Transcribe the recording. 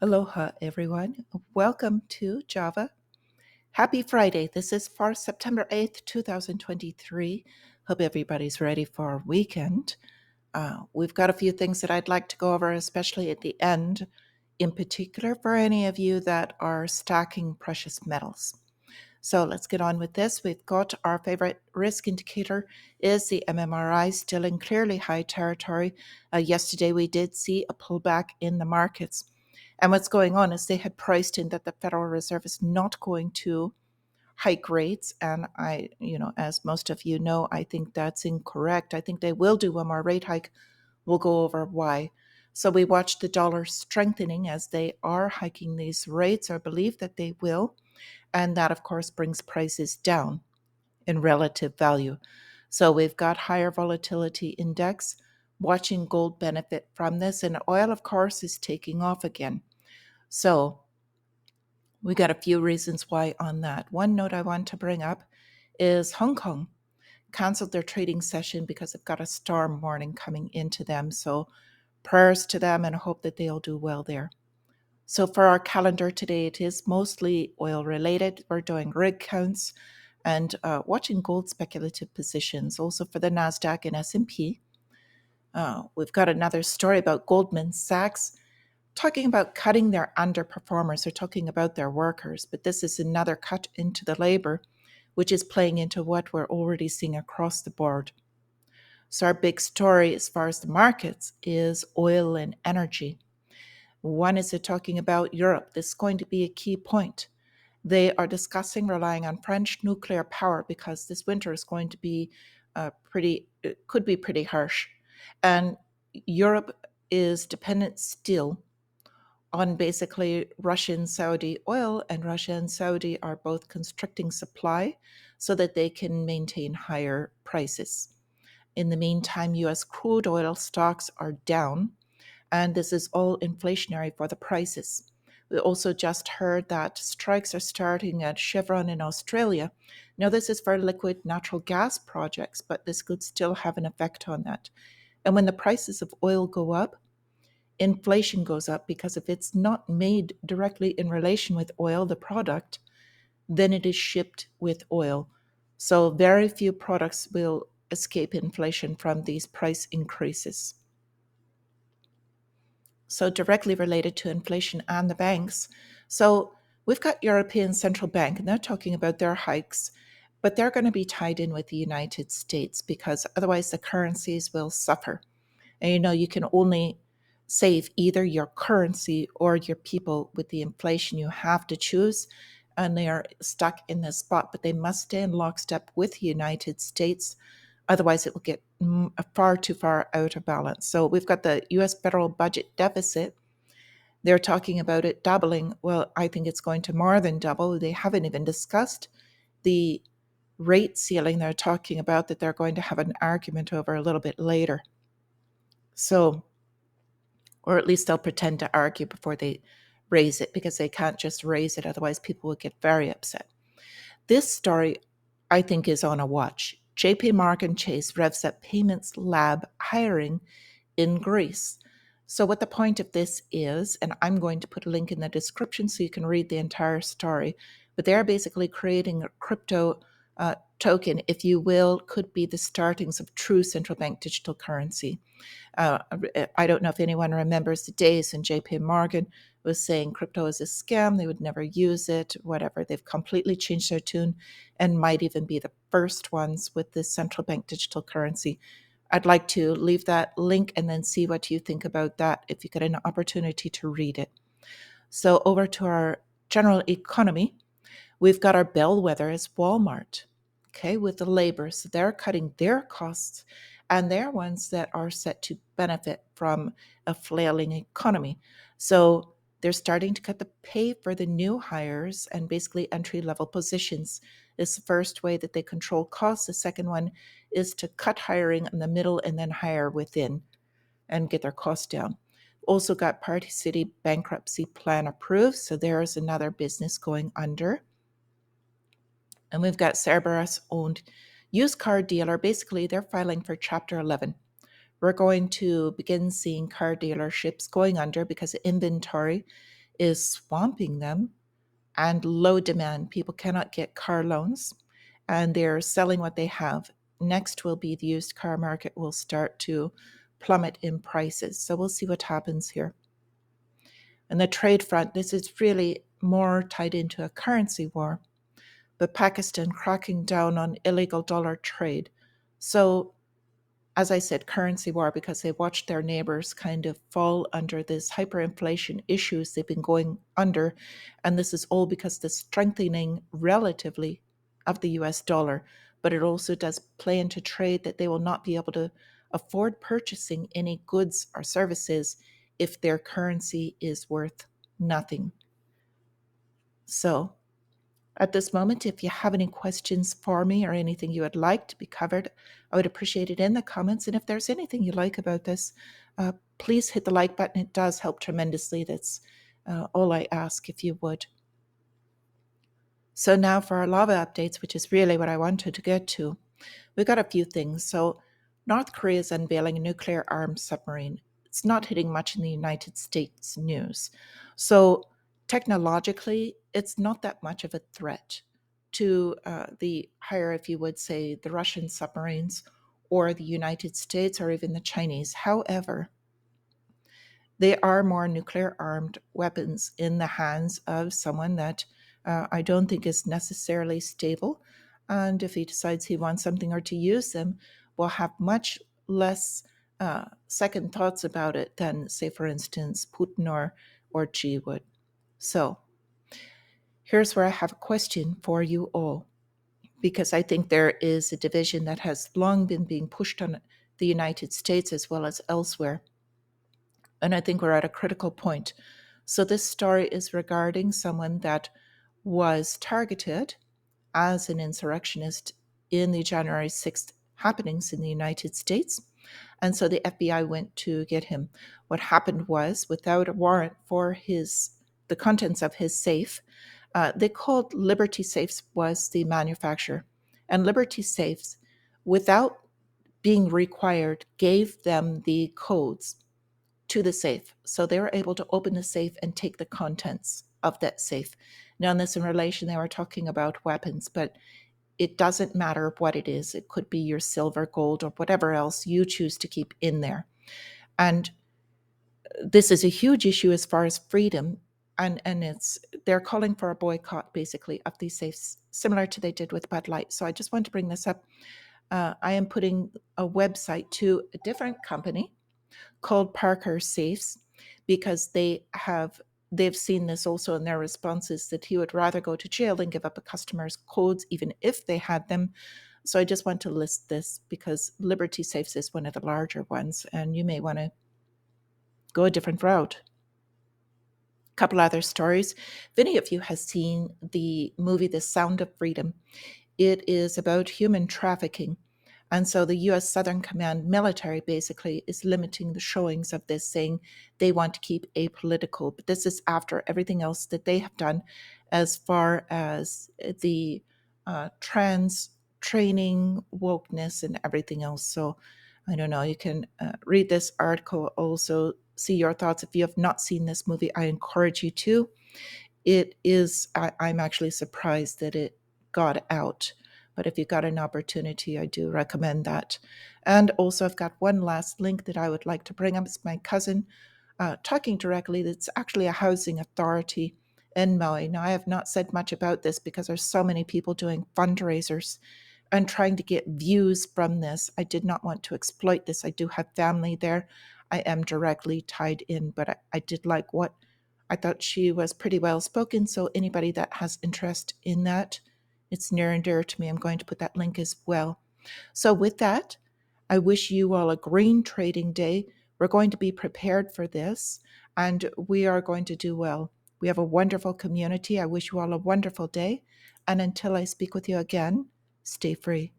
Aloha, everyone. Welcome to Java. Happy Friday. This is for September 8th, 2023. Hope everybody's ready for our weekend. We've got a few things that I'd like to go over, especially at the end, in particular for any of you that are stacking precious metals. So let's get on with this. We've got our favorite risk indicator is the MMRI, still in clearly high territory. Yesterday, we did see a pullback in the markets. And what's going on is they had priced in that the Federal Reserve is not going to hike rates. And as most of you know, I think that's incorrect. I think they will do one more rate hike. We'll go over why. So we watch the dollar strengthening as they are hiking these rates, or believe that they will. And that, of course, brings prices down in relative value. So we've got higher volatility index, watching gold benefit from this. And oil, of course, is taking off again. So we got a few reasons why on that. One note I want to bring up is Hong Kong canceled their trading session because they've got a storm warning coming into them. So prayers to them and hope that they'll do well there. So for our calendar today, it is mostly oil related. We're doing rig counts and watching gold speculative positions. Also for the NASDAQ and S&P. We've got another story about Goldman Sachs talking about cutting their underperformers. They're talking about their workers, but this is another cut into the labor, which is playing into what we're already seeing across the board. So our big story as far as the markets is oil and energy. One is they're talking about Europe. This is going to be a key point. They are discussing relying on French nuclear power because this winter is going to be could be pretty harsh. And Europe is dependent still on basically Russian Saudi oil, and Russia and Saudi are both constricting supply so that they can maintain higher prices. In the meantime, US crude oil stocks are down, and this is all inflationary for the prices. We also just heard that strikes are starting at Chevron in Australia. Now, this is for liquid natural gas projects, but this could still have an effect on that. And when the prices of oil go up, inflation goes up, because if it's not made directly in relation with oil, the product, then it is shipped with oil. So very few products will escape inflation from these price increases. So directly related to inflation and the banks. So we've got European Central Bank, and they're talking about their hikes, but they're going to be tied in with the United States because otherwise the currencies will suffer. And you can only save either your currency or your people with the inflation. You have to choose, and they are stuck in this spot, but they must stay in lockstep with the United States. Otherwise, it will get far too far out of balance. So we've got the US federal budget deficit. They're talking about it doubling. Well, I think it's going to more than double. They haven't even discussed the rate ceiling they're talking about that they're going to have an argument over a little bit later. So, or at least they'll pretend to argue before they raise it, because they can't just raise it. Otherwise, people will get very upset. This story, I think, is on a watch. JP Morgan Chase revs up payments lab hiring in Greece. So what the point of this is, and I'm going to put a link in the description so you can read the entire story, but they're basically creating a crypto token, if you will, could be the startings of true central bank digital currency. I don't know if anyone remembers the days when JP Morgan was saying crypto is a scam, they would never use it, whatever. They've completely changed their tune and might even be the first ones with this central bank digital currency. I'd like to leave that link and then see what you think about that if you get an opportunity to read it. So over to our general economy, we've got our bellwether as Walmart, okay, with the labor. So they're cutting their costs, and they're ones that are set to benefit from a flailing economy. So they're starting to cut the pay for the new hires, and basically entry-level positions is the first way that they control costs. The second one is to cut hiring in the middle and then hire within and get their costs down. Also got Party City bankruptcy plan approved, so there's another business going under. And we've got Cerberus owned used car dealer. Basically, they're filing for Chapter 11. We're going to begin seeing car dealerships going under because inventory is swamping them, and low demand. People cannot get car loans, and they're selling what they have. Next will be the used car market will start to plummet in prices. So we'll see what happens here. And the trade front, this is really more tied into a currency war, but Pakistan cracking down on illegal dollar trade. So, as I said, currency war, because they watched their neighbors kind of fall under this hyperinflation issues they've been going under. And this is all because the strengthening relatively of the US dollar. But it also does play into trade that they will not be able to afford purchasing any goods or services if their currency is worth nothing. So, at this moment, if you have any questions for me or anything you would like to be covered, I would appreciate it in the comments. And if there's anything you like about this, please hit the like button. It does help tremendously. That's all I ask, if you would. So now for our lava updates, which is really what I wanted to get to. We've got a few things. So North Korea is unveiling a nuclear-armed submarine. It's not hitting much in the United States news. So technologically, it's not that much of a threat to the higher, if you would say, the Russian submarines or the United States or even the Chinese. However, they are more nuclear armed weapons in the hands of someone that I don't think is necessarily stable. And if he decides he wants something or to use them, will have much less second thoughts about it than, say, for instance, Putin or Xi would. So here's where I have a question for you all, because I think there is a division that has long been being pushed on the United States as well as elsewhere. And I think we're at a critical point. So this story is regarding someone that was targeted as an insurrectionist in the January 6th happenings in the United States. And so the FBI went to get him. What happened was, without a warrant for the contents of his safe, they called Liberty Safes was the manufacturer. And Liberty Safes, without being required, gave them the codes to the safe. So they were able to open the safe and take the contents of that safe. Now, in this in relation, they were talking about weapons, but it doesn't matter what it is. It could be your silver, gold, or whatever else you choose to keep in there. And this is a huge issue as far as freedom. And they're calling for a boycott, basically, of these safes, similar to they did with Bud Light. So I just want to bring this up. I am putting a website to a different company called Parker Safes, because they've seen this also in their responses, that he would rather go to jail than give up a customer's codes, even if they had them. So I just want to list this because Liberty Safes is one of the larger ones, and you may want to go a different route. A couple other stories. If any of you has seen the movie The Sound of Freedom, it is about human trafficking. And so the U.S. Southern Command military basically is limiting the showings of this, saying they want to keep apolitical. But this is after everything else that they have done as far as the trans training, wokeness, and everything else. So I don't know. You can read this article, also see your thoughts. If you have not seen this movie, I encourage you to. It is, I'm actually surprised that it got out. But if you got an opportunity, I do recommend that. And also, I've got one last link that I would like to bring up. It's my cousin talking directly. That's actually a housing authority in Maui. Now, I have not said much about this because there's so many people doing fundraisers and trying to get views from this. I did not want to exploit this. I do have family there. I am directly tied in, but I did like what I thought she was pretty well spoken. So anybody that has interest in that, it's near and dear to me. I'm going to put that link as well. So with that, I wish you all a green trading day. We're going to be prepared for this, and we are going to do well. We have a wonderful community. I wish you all a wonderful day. And until I speak with you again, stay free.